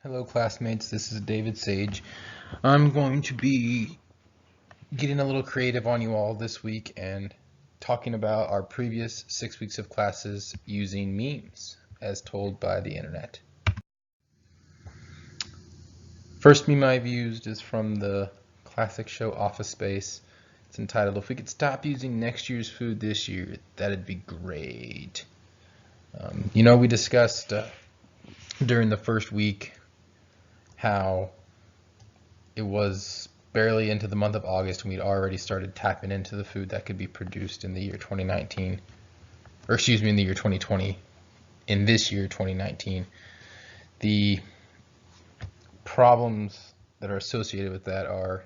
Hello classmates, this is David Sage. I'm going to be getting a little creative on you all this week and talking about our previous 6 weeks of classes using memes as told by the internet. First meme I've used is from the classic show Office Space. It's entitled, "If we could stop using next year's food this year, that'd be great." We discussed during the first week how it was barely into the month of August and we'd already started tapping into the food that could be produced in the year 2019, or excuse me, in the year 2020, in this year 2019. The problems that are associated with that are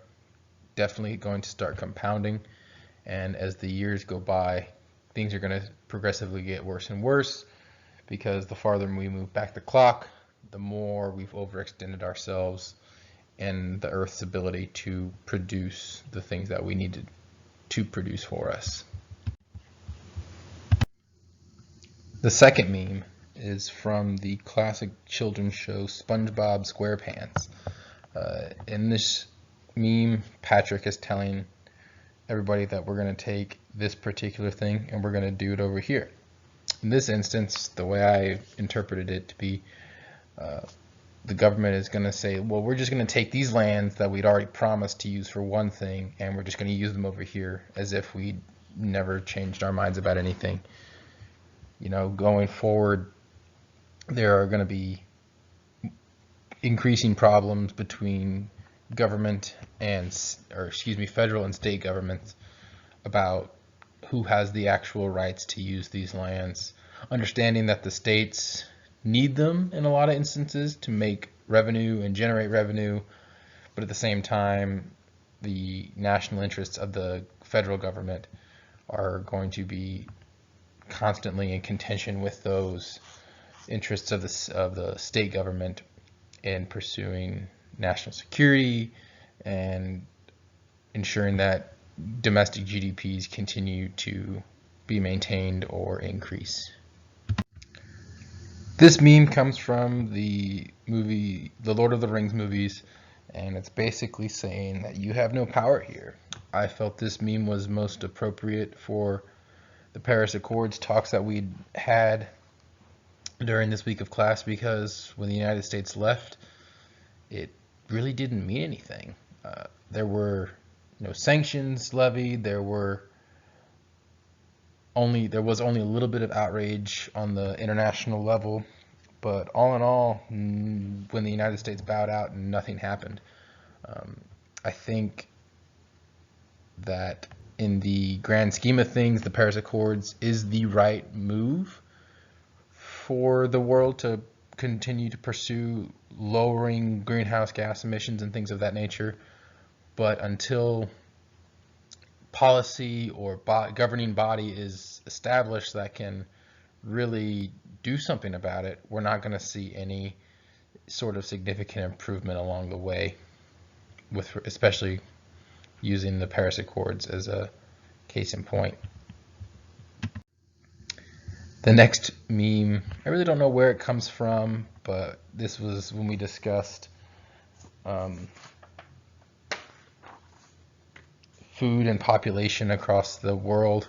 definitely going to start compounding, and as the years go by, things are going to progressively get worse and worse because the farther we move back the clock, the more we've overextended ourselves and the Earth's ability to produce the things that we needed to produce for us. The second meme is from the classic children's show SpongeBob SquarePants. In this meme, Patrick is telling everybody that we're going to take this particular thing and we're going to do it over here. In this instance, the way I interpreted it to be, the government is going to say, well, we're just going to take these lands that we'd already promised to use for one thing and we're just going to use them over here, as if we never changed our minds about anything. Going forward, there are going to be increasing problems between government and, federal and state governments about who has the actual rights to use these lands, understanding that the states need them in a lot of instances to make revenue and generate revenue, but at the same time, the national interests of the federal government are going to be constantly in contention with those interests of the state government in pursuing national security and ensuring that domestic GDPs continue to be maintained or increase. This meme comes from the movie, the Lord of the Rings movies, and it's basically saying that you have no power here. I felt this meme was most appropriate for the Paris Accords talks that we'd had during this week of class, because when the United States left, it really didn't mean anything. There were no sanctions levied. There was only a little bit of outrage on the international level, but all in all, when the United States bowed out, nothing happened. I think that in the grand scheme of things, the Paris Accords is the right move for the world to continue to pursue lowering greenhouse gas emissions and things of that nature. But until policy or governing body is established that can really do something about it, we're not going to see any sort of significant improvement along the way, with especially using the Paris Accords as a case in point. The next meme, I really don't know where it comes from, but this was when we discussed food and population across the world.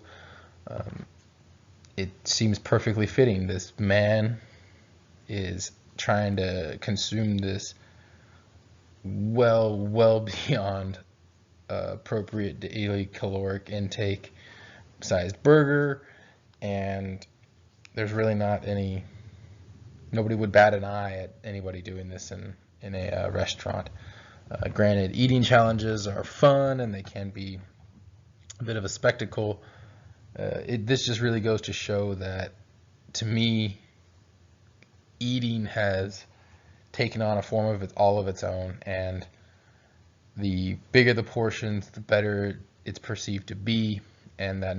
It seems perfectly fitting. This man is trying to consume this well beyond appropriate daily caloric intake sized burger, and there's really nobody would bat an eye at anybody doing this in a restaurant. Granted, eating challenges are fun and they can be a bit of a spectacle. This just really goes to show that, to me, eating has taken on a form of all of its own, and the bigger the portions, the better it's perceived to be, and that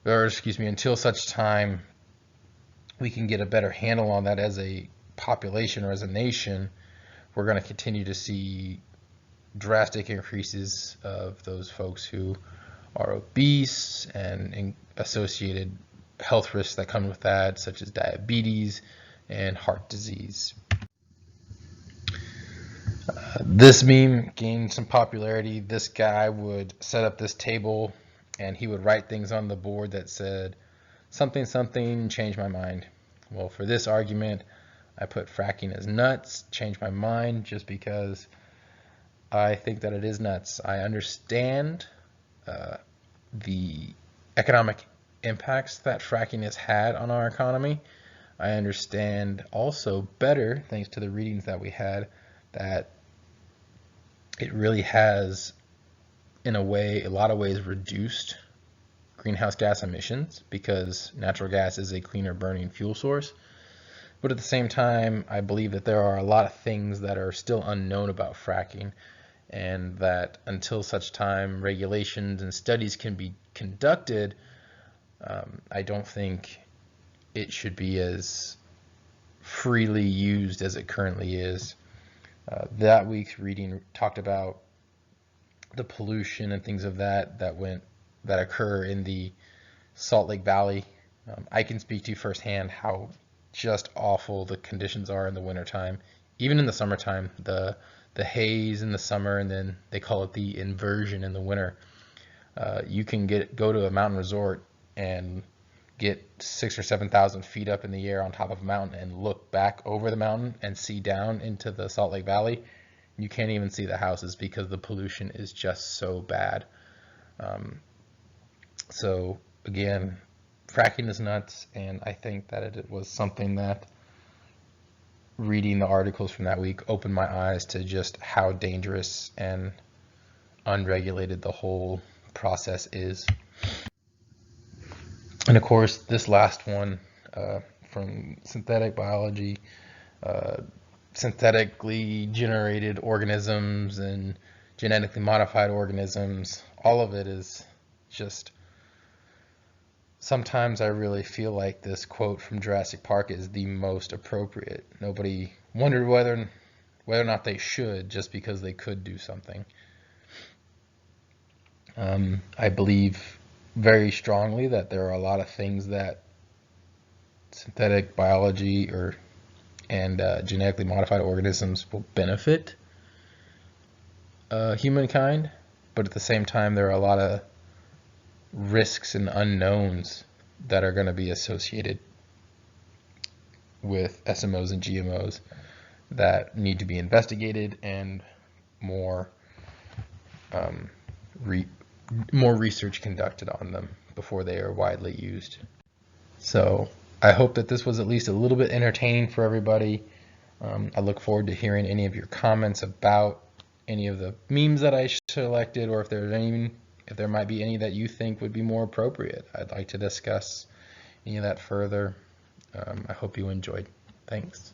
until such time we can get a better handle on that as a population or as a nation, we're going to continue to see drastic increases of those folks who are obese and associated health risks that come with that, such as diabetes and heart disease. This meme gained some popularity. This guy would set up this table and he would write things on the board that said something something change my mind. Well, for this argument, I put fracking as nuts, change my mind, just because I think that it is nuts. I understand the economic impacts that fracking has had on our economy. I understand also better, thanks to the readings that we had, that it really has, in a way, a lot of ways, reduced greenhouse gas emissions because natural gas is a cleaner burning fuel source. But at the same time, I believe that there are a lot of things that are still unknown about fracking, and that until such time regulations and studies can be conducted, I don't think it should be as freely used as it currently is. That week's reading talked about the pollution and things of that occur in the Salt Lake Valley. I can speak to firsthand how just awful the conditions are in the wintertime. Even in the summertime, the haze in the summer, and then they call it the inversion in the winter. You can go to a mountain resort and get 6,000 or 7,000 feet up in the air on top of a mountain and look back over the mountain and see down into the Salt Lake Valley. You can't even see the houses because the pollution is just so bad. So again, fracking is nuts, and I think that it was something that reading the articles from that week opened my eyes to just how dangerous and unregulated the whole process is. And of course, this last one from synthetic biology, synthetically generated organisms and genetically modified organisms, all of it is just, sometimes I really feel like this quote from Jurassic Park is the most appropriate. Nobody wondered whether or not they should, just because they could do something. I believe very strongly that there are a lot of things that synthetic biology and genetically modified organisms will benefit humankind, but at the same time there are a lot of risks and unknowns that are going to be associated with SMOs and GMOs that need to be investigated and more research conducted on them before they are widely used. So I hope that this was at least a little bit entertaining for everybody. I look forward to hearing any of your comments about any of the memes that I selected, or if there might be any that you think would be more appropriate. I'd like to discuss any of that further. I hope you enjoyed. Thanks.